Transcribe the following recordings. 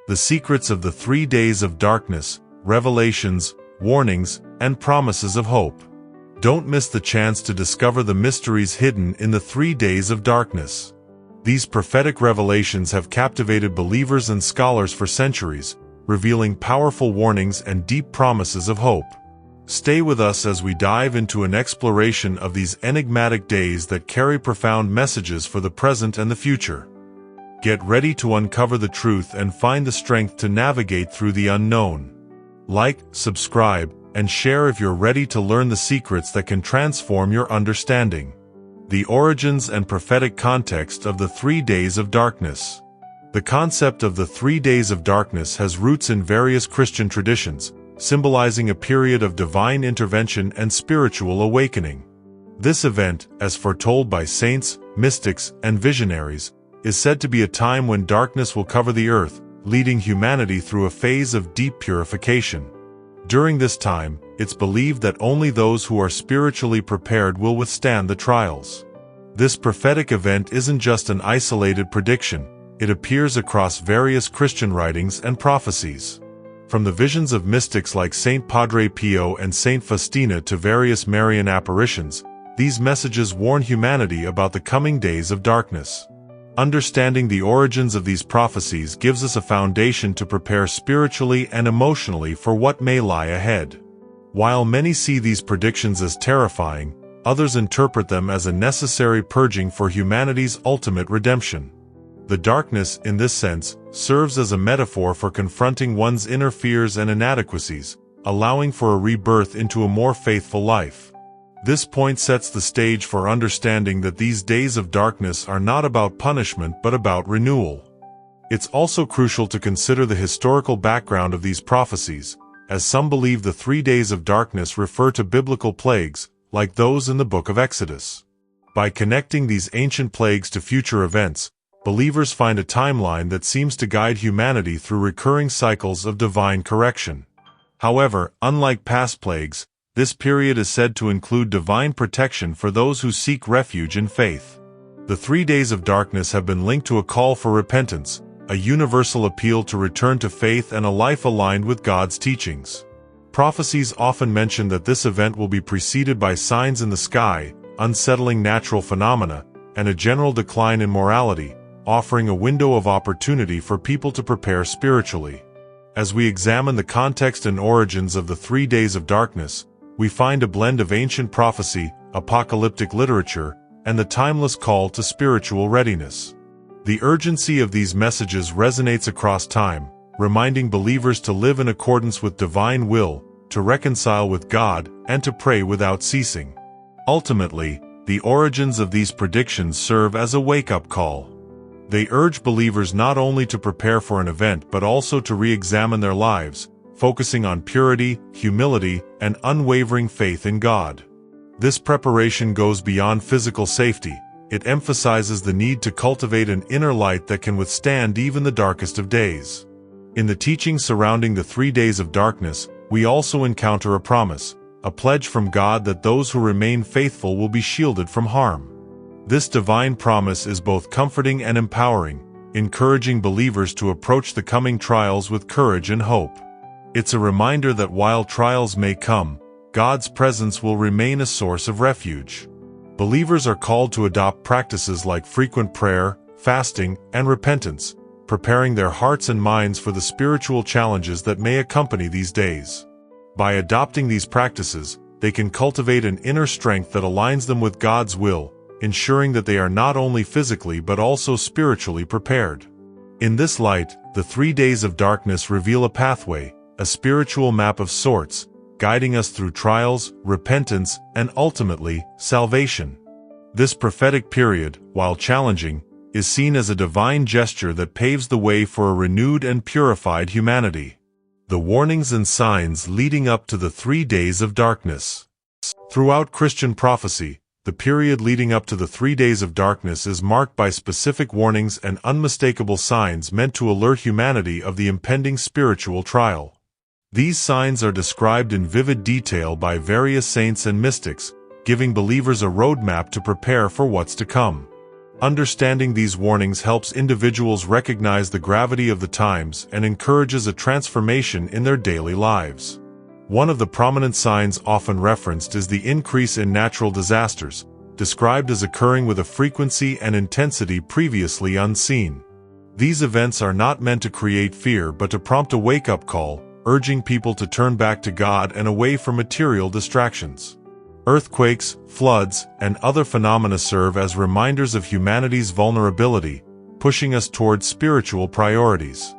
the secrets of the 3 days of darkness, revelations, warnings, and promises of hope. Don't miss the chance to discover the mysteries hidden in the 3 days of darkness. These prophetic revelations have captivated believers and scholars for centuries, revealing powerful warnings and deep promises of hope. Stay with us as we dive into an exploration of these enigmatic days that carry profound messages for the present and the future. Get ready to uncover the truth and find the strength to navigate through the unknown. Like, subscribe, and share if you're ready to learn the secrets that can transform your understanding. The origins and prophetic context of the 3 days of darkness. The concept of the 3 days of darkness has roots in various Christian traditions, symbolizing a period of divine intervention and spiritual awakening. This event, as foretold by saints, mystics, and visionaries, is said to be a time when darkness will cover the earth, leading humanity through a phase of deep purification. During this time, it's believed that only those who are spiritually prepared will withstand the trials. This prophetic event isn't just an isolated prediction, it appears across various Christian writings and prophecies. From the visions of mystics like Saint Padre Pio and Saint Faustina to various Marian apparitions, these messages warn humanity about the coming days of darkness. Understanding the origins of these prophecies gives us a foundation to prepare spiritually and emotionally for what may lie ahead. While many see these predictions as terrifying, others interpret them as a necessary purging for humanity's ultimate redemption. The darkness, in this sense, serves as a metaphor for confronting one's inner fears and inadequacies, allowing for a rebirth into a more faithful life. This point sets the stage for understanding that these days of darkness are not about punishment but about renewal. It's also crucial to consider the historical background of these prophecies, as some believe the 3 days of darkness refer to biblical plagues, like those in the book of Exodus. By connecting these ancient plagues to future events, believers find a timeline that seems to guide humanity through recurring cycles of divine correction. However, unlike past plagues, this period is said to include divine protection for those who seek refuge in faith. The 3 days of darkness have been linked to a call for repentance, a universal appeal to return to faith and a life aligned with God's teachings. Prophecies often mention that this event will be preceded by signs in the sky, unsettling natural phenomena, and a general decline in morality, offering a window of opportunity for people to prepare spiritually. As we examine the context and origins of the 3 days of darkness, we find a blend of ancient prophecy, apocalyptic literature, and the timeless call to spiritual readiness. The urgency of these messages resonates across time, reminding believers to live in accordance with divine will, to reconcile with God, and to pray without ceasing. Ultimately, the origins of these predictions serve as a wake-up call. They urge believers not only to prepare for an event but also to re-examine their lives, focusing on purity, humility, and unwavering faith in God. This preparation goes beyond physical safety. It emphasizes the need to cultivate an inner light that can withstand even the darkest of days. In the teachings surrounding the 3 days of darkness, we also encounter a promise, a pledge from God that those who remain faithful will be shielded from harm. This divine promise is both comforting and empowering, encouraging believers to approach the coming trials with courage and hope. It's a reminder that while trials may come, God's presence will remain a source of refuge. Believers are called to adopt practices like frequent prayer, fasting, and repentance, preparing their hearts and minds for the spiritual challenges that may accompany these days. By adopting these practices, they can cultivate an inner strength that aligns them with God's will, ensuring that they are not only physically but also spiritually prepared. In this light, the 3 days of darkness reveal a pathway, a spiritual map of sorts, guiding us through trials, repentance, and ultimately, salvation. This prophetic period, while challenging, is seen as a divine gesture that paves the way for a renewed and purified humanity. The warnings and signs leading up to the 3 days of darkness. Throughout Christian prophecy, the period leading up to the 3 days of darkness is marked by specific warnings and unmistakable signs meant to alert humanity of the impending spiritual trial. These signs are described in vivid detail by various saints and mystics, giving believers a roadmap to prepare for what's to come. Understanding these warnings helps individuals recognize the gravity of the times and encourages a transformation in their daily lives. One of the prominent signs often referenced is the increase in natural disasters, described as occurring with a frequency and intensity previously unseen. These events are not meant to create fear but to prompt a wake-up call, urging people to turn back to God and away from material distractions. Earthquakes, floods, and other phenomena serve as reminders of humanity's vulnerability, pushing us toward spiritual priorities.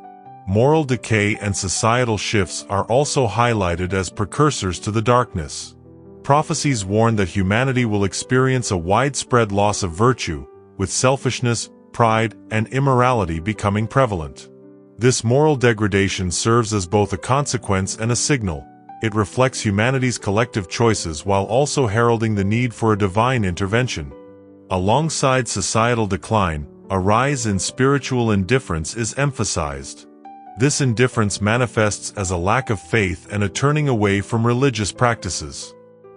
Moral decay and societal shifts are also highlighted as precursors to the darkness. Prophecies warn that humanity will experience a widespread loss of virtue, with selfishness, pride, and immorality becoming prevalent. This moral degradation serves as both a consequence and a signal. It reflects humanity's collective choices while also heralding the need for a divine intervention. Alongside societal decline, a rise in spiritual indifference is emphasized. This indifference manifests as a lack of faith and a turning away from religious practices.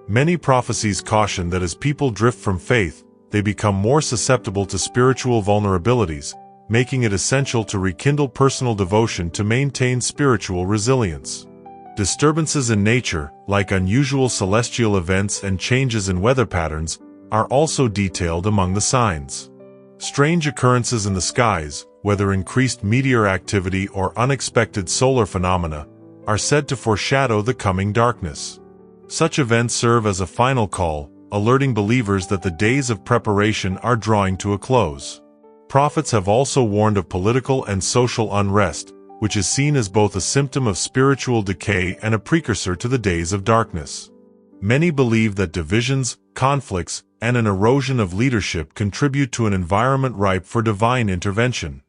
Many prophecies caution that as people drift from faith, they become more susceptible to spiritual vulnerabilities, making it essential to rekindle personal devotion to maintain spiritual resilience. Disturbances in nature, like unusual celestial events and changes in weather patterns, are also detailed among the signs. Strange occurrences in the skies, whether increased meteor activity or unexpected solar phenomena, are said to foreshadow the coming darkness. Such events serve as a final call, alerting believers that the days of preparation are drawing to a close. Prophets have also warned of political and social unrest, which is seen as both a symptom of spiritual decay and a precursor to the days of darkness. Many believe that divisions, conflicts, and an erosion of leadership contribute to an environment ripe for divine intervention.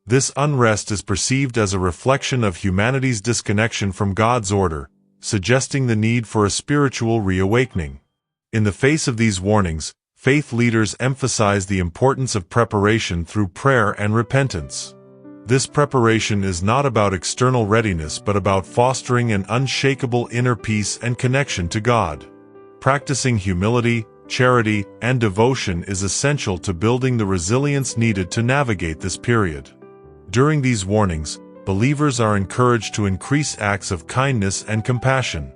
This unrest is perceived as a reflection of humanity's disconnection from God's order, suggesting the need for a spiritual reawakening. In the face of these warnings, faith leaders emphasize the importance of preparation through prayer and repentance. This preparation is not about external readiness but about fostering an unshakable inner peace and connection to God. Practicing humility, charity, and devotion is essential to building the resilience needed to navigate this period. During these warnings, believers are encouraged to increase acts of kindness and compassion.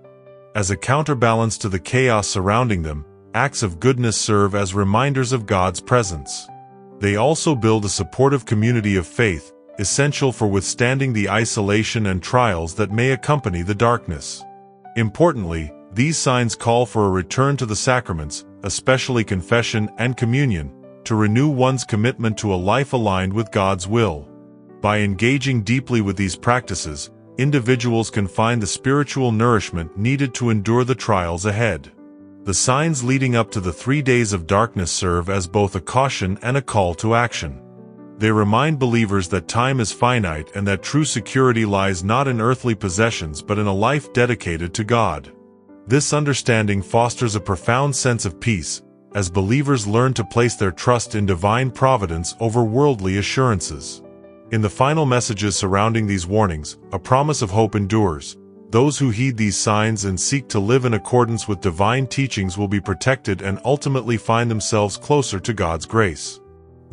As a counterbalance to the chaos surrounding them, acts of goodness serve as reminders of God's presence. They also build a supportive community of faith, essential for withstanding the isolation and trials that may accompany the darkness. Importantly, these signs call for a return to the sacraments, especially confession and communion, to renew one's commitment to a life aligned with God's will. By engaging deeply with these practices, individuals can find the spiritual nourishment needed to endure the trials ahead. The signs leading up to the 3 days of darkness serve as both a caution and a call to action. They remind believers that time is finite and that true security lies not in earthly possessions but in a life dedicated to God. This understanding fosters a profound sense of peace, as believers learn to place their trust in divine providence over worldly assurances. In the final messages surrounding these warnings, a promise of hope endures. Those who heed these signs and seek to live in accordance with divine teachings will be protected and ultimately find themselves closer to God's grace.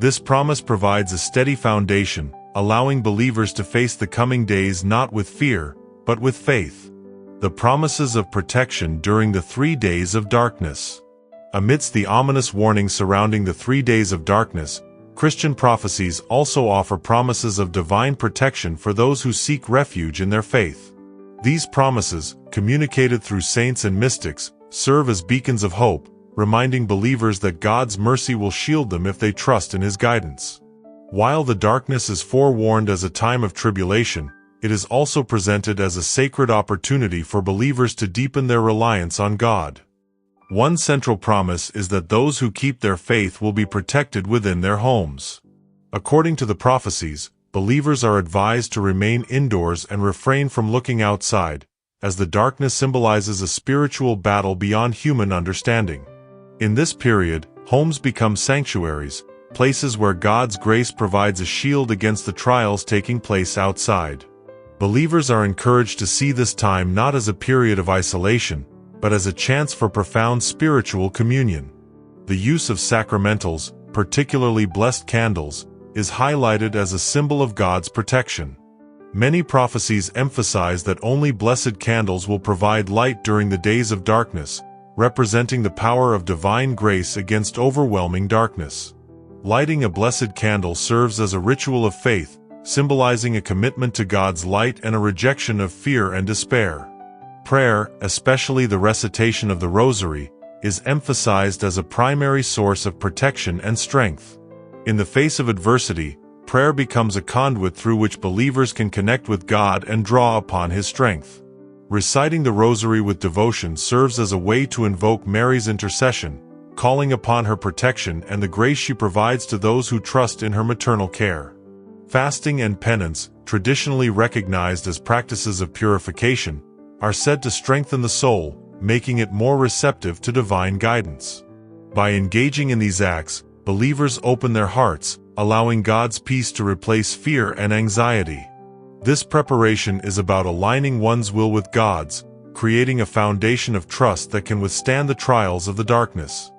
This promise provides a steady foundation, allowing believers to face the coming days not with fear, but with faith. The promises of protection during the 3 days of darkness. Amidst the ominous warnings surrounding the 3 days of darkness, Christian prophecies also offer promises of divine protection for those who seek refuge in their faith. These promises, communicated through saints and mystics, serve as beacons of hope, reminding believers that God's mercy will shield them if they trust in His guidance. While the darkness is forewarned as a time of tribulation, it is also presented as a sacred opportunity for believers to deepen their reliance on God. One central promise is that those who keep their faith will be protected within their homes. According to the prophecies, believers are advised to remain indoors and refrain from looking outside, as the darkness symbolizes a spiritual battle beyond human understanding. In this period, homes become sanctuaries, places where God's grace provides a shield against the trials taking place outside. Believers are encouraged to see this time not as a period of isolation, but as a chance for profound spiritual communion. The use of sacramentals, particularly blessed candles, is highlighted as a symbol of God's protection. Many prophecies emphasize that only blessed candles will provide light during the days of darkness, representing the power of divine grace against overwhelming darkness. Lighting a blessed candle serves as a ritual of faith, symbolizing a commitment to God's light and a rejection of fear and despair. Prayer, especially the recitation of the Rosary, is emphasized as a primary source of protection and strength. In the face of adversity, prayer becomes a conduit through which believers can connect with God and draw upon His strength. Reciting the Rosary with devotion serves as a way to invoke Mary's intercession, calling upon her protection and the grace she provides to those who trust in her maternal care. Fasting and penance, traditionally recognized as practices of purification, are said to strengthen the soul, making it more receptive to divine guidance. By engaging in these acts, believers open their hearts, allowing God's peace to replace fear and anxiety. This preparation is about aligning one's will with God's, creating a foundation of trust that can withstand the trials of the darkness.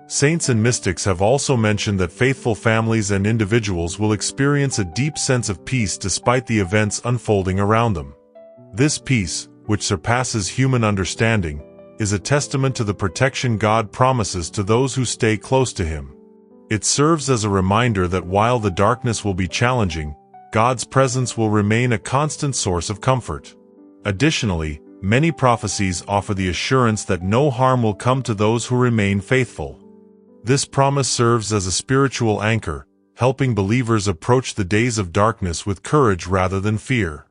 Saints and mystics have also mentioned that faithful families and individuals will experience a deep sense of peace despite the events unfolding around them. This peace, which surpasses human understanding, is a testament to the protection God promises to those who stay close to Him. It serves as a reminder that while the darkness will be challenging, God's presence will remain a constant source of comfort. Additionally, many prophecies offer the assurance that no harm will come to those who remain faithful. This promise serves as a spiritual anchor, helping believers approach the days of darkness with courage rather than fear.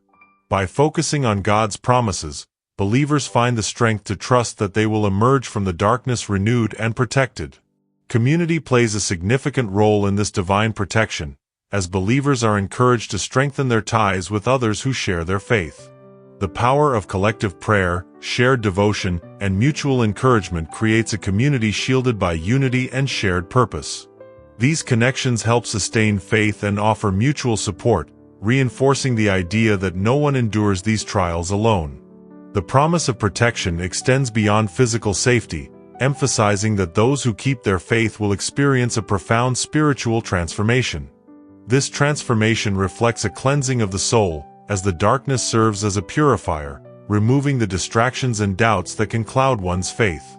By focusing on God's promises, believers find the strength to trust that they will emerge from the darkness renewed and protected. Community plays a significant role in this divine protection, as believers are encouraged to strengthen their ties with others who share their faith. The power of collective prayer, shared devotion, and mutual encouragement creates a community shielded by unity and shared purpose. These connections help sustain faith and offer mutual support, reinforcing the idea that no one endures these trials alone. The promise of protection extends beyond physical safety, emphasizing that those who keep their faith will experience a profound spiritual transformation. This transformation reflects a cleansing of the soul, as the darkness serves as a purifier, removing the distractions and doubts that can cloud one's faith.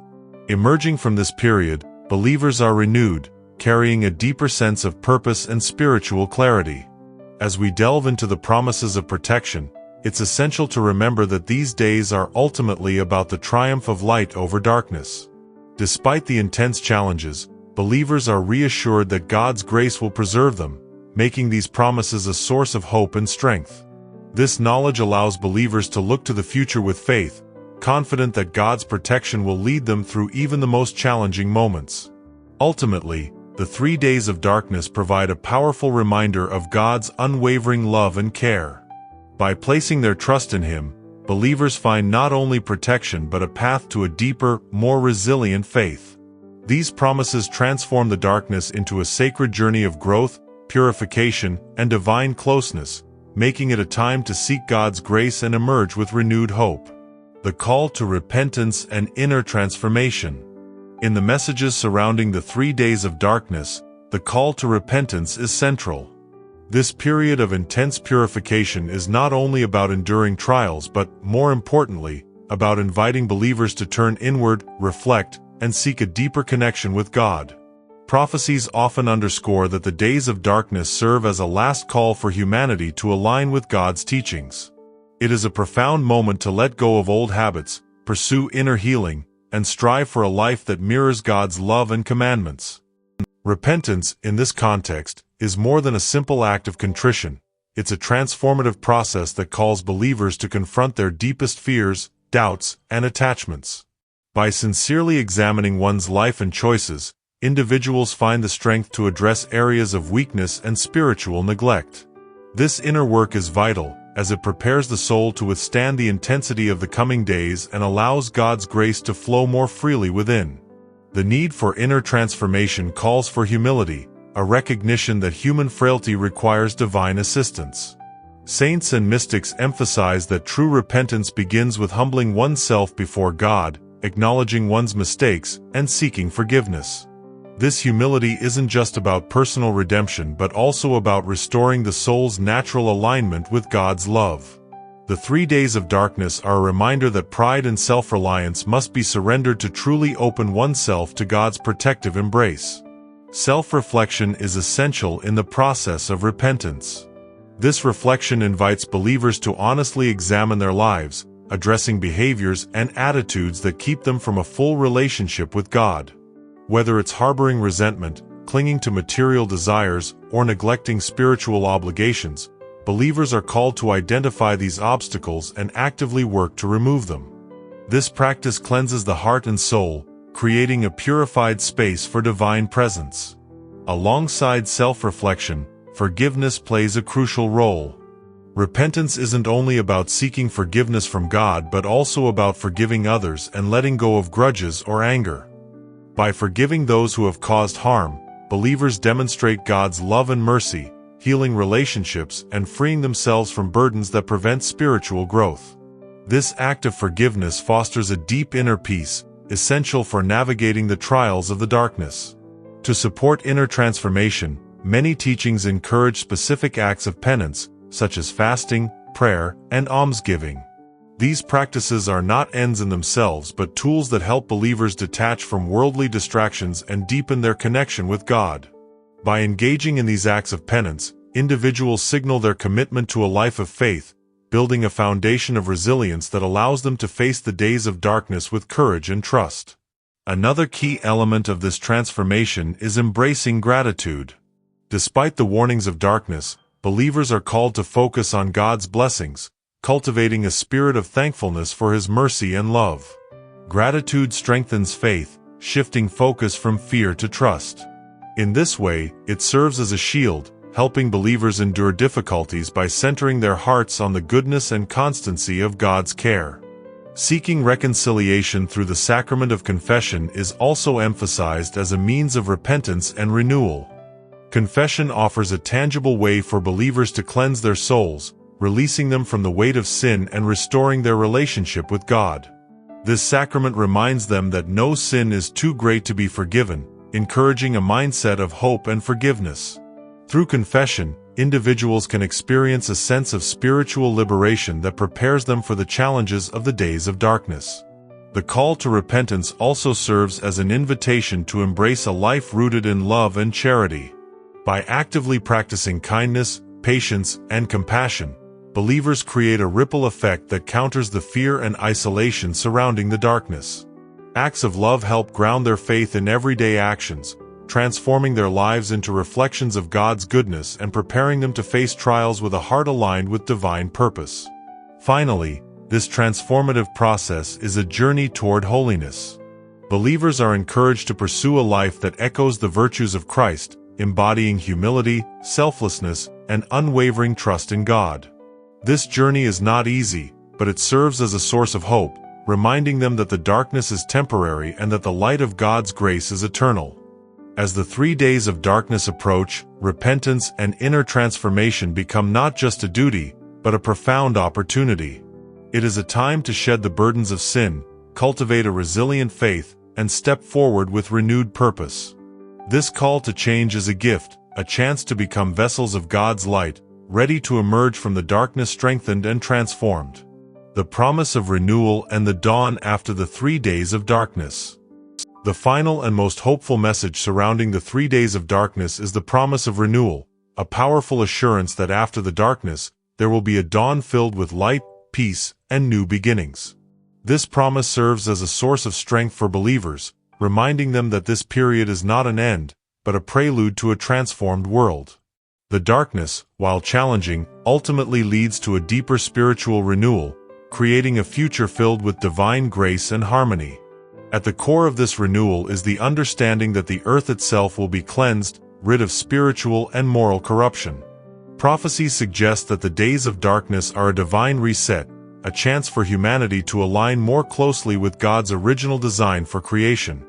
Emerging from this period, believers are renewed, carrying a deeper sense of purpose and spiritual clarity. As we delve into the promises of protection, it's essential to remember that these days are ultimately about the triumph of light over darkness. Despite the intense challenges, believers are reassured that God's grace will preserve them, making these promises a source of hope and strength. This knowledge allows believers to look to the future with faith, confident that God's protection will lead them through even the most challenging moments. Ultimately, the 3 days of darkness provide a powerful reminder of God's unwavering love and care. By placing their trust in Him, believers find not only protection but a path to a deeper, more resilient faith. These promises transform the darkness into a sacred journey of growth, purification, and divine closeness, making it a time to seek God's grace and emerge with renewed hope. The call to repentance and inner transformation. In the messages surrounding the 3 days of darkness, the call to repentance is central. This period of intense purification is not only about enduring trials but, more importantly, about inviting believers to turn inward, reflect, and seek a deeper connection with God. Prophecies often underscore that the days of darkness serve as a last call for humanity to align with God's teachings. It is a profound moment to let go of old habits, pursue inner healing, and strive for a life that mirrors God's love and commandments. Repentance, in this context, is more than a simple act of contrition. It's a transformative process that calls believers to confront their deepest fears, doubts, and attachments. By sincerely examining one's life and choices, individuals find the strength to address areas of weakness and spiritual neglect. This inner work is vital, as it prepares the soul to withstand the intensity of the coming days and allows God's grace to flow more freely within. The need for inner transformation calls for humility, a recognition that human frailty requires divine assistance. Saints and mystics emphasize that true repentance begins with humbling oneself before God, acknowledging one's mistakes, and seeking forgiveness. This humility isn't just about personal redemption but also about restoring the soul's natural alignment with God's love. The 3 days of darkness are a reminder that pride and self-reliance must be surrendered to truly open oneself to God's protective embrace. Self-reflection is essential in the process of repentance. This reflection invites believers to honestly examine their lives, addressing behaviors and attitudes that keep them from a full relationship with God. Whether it's harboring resentment, clinging to material desires, or neglecting spiritual obligations, believers are called to identify these obstacles and actively work to remove them. This practice cleanses the heart and soul, creating a purified space for divine presence. Alongside self-reflection, forgiveness plays a crucial role. Repentance isn't only about seeking forgiveness from God but also about forgiving others and letting go of grudges or anger. By forgiving those who have caused harm, believers demonstrate God's love and mercy, healing relationships and freeing themselves from burdens that prevent spiritual growth. This act of forgiveness fosters a deep inner peace, essential for navigating the trials of the darkness. To support inner transformation, many teachings encourage specific acts of penance, such as fasting, prayer, and almsgiving. These practices are not ends in themselves but tools that help believers detach from worldly distractions and deepen their connection with God. By engaging in these acts of penance, individuals signal their commitment to a life of faith, building a foundation of resilience that allows them to face the days of darkness with courage and trust. Another key element of this transformation is embracing gratitude. Despite the warnings of darkness, believers are called to focus on God's blessings, cultivating a spirit of thankfulness for His mercy and love. Gratitude strengthens faith, shifting focus from fear to trust. In this way, it serves as a shield, helping believers endure difficulties by centering their hearts on the goodness and constancy of God's care. Seeking reconciliation through the sacrament of confession is also emphasized as a means of repentance and renewal. Confession offers a tangible way for believers to cleanse their souls, releasing them from the weight of sin and restoring their relationship with God. This sacrament reminds them that no sin is too great to be forgiven, encouraging a mindset of hope and forgiveness. Through confession, individuals can experience a sense of spiritual liberation that prepares them for the challenges of the days of darkness. The call to repentance also serves as an invitation to embrace a life rooted in love and charity. By actively practicing kindness, patience, and compassion, believers create a ripple effect that counters the fear and isolation surrounding the darkness. Acts of love help ground their faith in everyday actions, transforming their lives into reflections of God's goodness and preparing them to face trials with a heart aligned with divine purpose. Finally, this transformative process is a journey toward holiness. Believers are encouraged to pursue a life that echoes the virtues of Christ, embodying humility, selflessness, and unwavering trust in God. This journey is not easy, but it serves as a source of hope, reminding them that the darkness is temporary and that the light of God's grace is eternal. As the 3 days of darkness approach, repentance and inner transformation become not just a duty, but a profound opportunity. It is a time to shed the burdens of sin, cultivate a resilient faith, and step forward with renewed purpose. This call to change is a gift, a chance to become vessels of God's light, ready to emerge from the darkness strengthened and transformed. The promise of renewal and the dawn after the 3 days of darkness. The final and most hopeful message surrounding the 3 days of darkness is the promise of renewal, a powerful assurance that after the darkness, there will be a dawn filled with light, peace, and new beginnings. This promise serves as a source of strength for believers, reminding them that this period is not an end, but a prelude to a transformed world. The darkness, while challenging, ultimately leads to a deeper spiritual renewal, creating a future filled with divine grace and harmony. At the core of this renewal is the understanding that the earth itself will be cleansed, rid of spiritual and moral corruption. Prophecies suggest that the days of darkness are a divine reset, a chance for humanity to align more closely with God's original design for creation.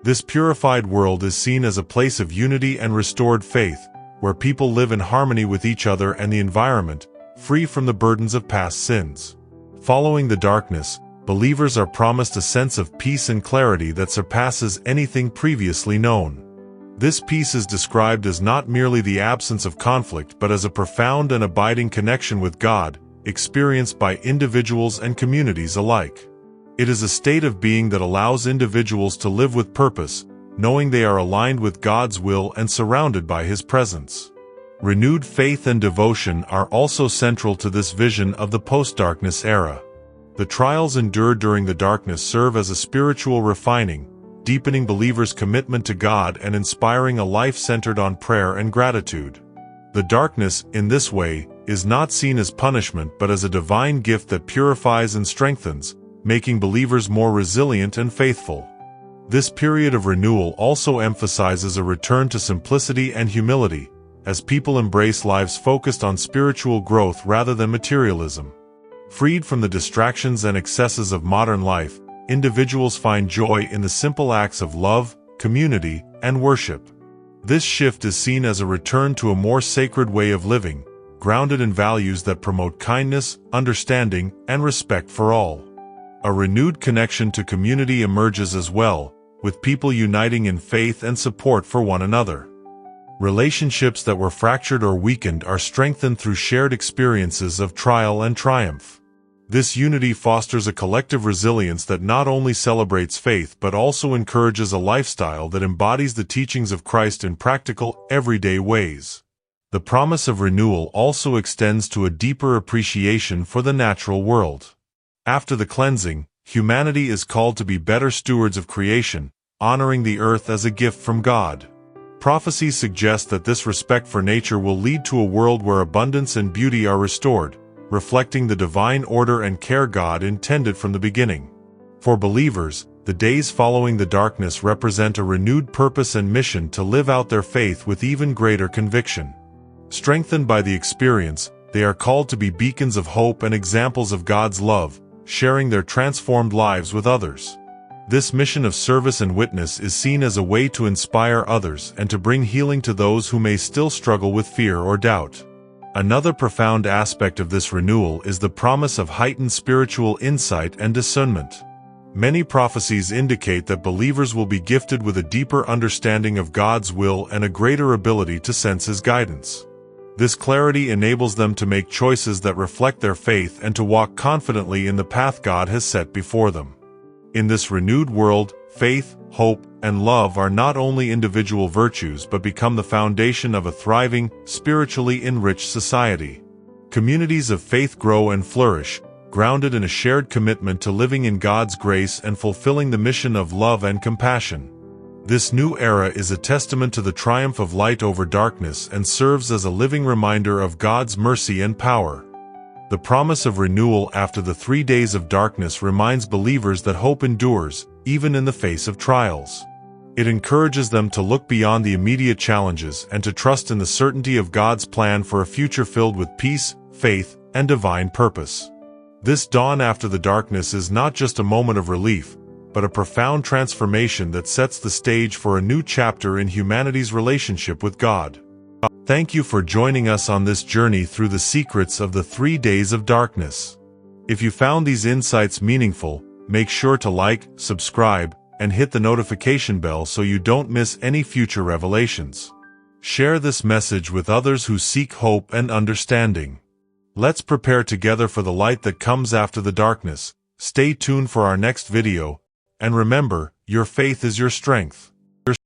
This purified world is seen as a place of unity and restored faith, where people live in harmony with each other and the environment, free from the burdens of past sins. Following the darkness, believers are promised a sense of peace and clarity that surpasses anything previously known. This peace is described as not merely the absence of conflict but as a profound and abiding connection with God, experienced by individuals and communities alike. It is a state of being that allows individuals to live with purpose, knowing they are aligned with God's will and surrounded by His presence. Renewed faith and devotion are also central to this vision of the post-darkness era. The trials endured during the darkness serve as a spiritual refining, deepening believers' commitment to God and inspiring a life centered on prayer and gratitude. The darkness, in this way, is not seen as punishment but as a divine gift that purifies and strengthens, making believers more resilient and faithful. This period of renewal also emphasizes a return to simplicity and humility, as people embrace lives focused on spiritual growth rather than materialism. Freed from the distractions and excesses of modern life, individuals find joy in the simple acts of love, community, and worship. This shift is seen as a return to a more sacred way of living, grounded in values that promote kindness, understanding, and respect for all. A renewed connection to community emerges as well, with people uniting in faith and support for one another. Relationships that were fractured or weakened are strengthened through shared experiences of trial and triumph. This unity fosters a collective resilience that not only celebrates faith but also encourages a lifestyle that embodies the teachings of Christ in practical, everyday ways. The promise of renewal also extends to a deeper appreciation for the natural world. After the cleansing, humanity is called to be better stewards of creation, honoring the earth as a gift from God. Prophecies suggest that this respect for nature will lead to a world where abundance and beauty are restored, reflecting the divine order and care God intended from the beginning. For believers, the days following the darkness represent a renewed purpose and mission to live out their faith with even greater conviction. Strengthened by the experience, they are called to be beacons of hope and examples of God's love, sharing their transformed lives with others. This mission of service and witness is seen as a way to inspire others and to bring healing to those who may still struggle with fear or doubt. Another profound aspect of this renewal is the promise of heightened spiritual insight and discernment. Many prophecies indicate that believers will be gifted with a deeper understanding of God's will and a greater ability to sense His guidance. This clarity enables them to make choices that reflect their faith and to walk confidently in the path God has set before them. In this renewed world, faith, hope, and love are not only individual virtues but become the foundation of a thriving, spiritually enriched society. Communities of faith grow and flourish, grounded in a shared commitment to living in God's grace and fulfilling the mission of love and compassion. This new era is a testament to the triumph of light over darkness and serves as a living reminder of God's mercy and power. The promise of renewal after the 3 days of darkness reminds believers that hope endures, even in the face of trials. It encourages them to look beyond the immediate challenges and to trust in the certainty of God's plan for a future filled with peace, faith, and divine purpose. This dawn after the darkness is not just a moment of relief, but a profound transformation that sets the stage for a new chapter in humanity's relationship with God. Thank you for joining us on this journey through the secrets of the 3 days of darkness. If you found these insights meaningful, make sure to like, subscribe, and hit the notification bell so you don't miss any future revelations. Share this message with others who seek hope and understanding. Let's prepare together for the light that comes after the darkness. Stay tuned for our next video, and remember, your faith is your strength.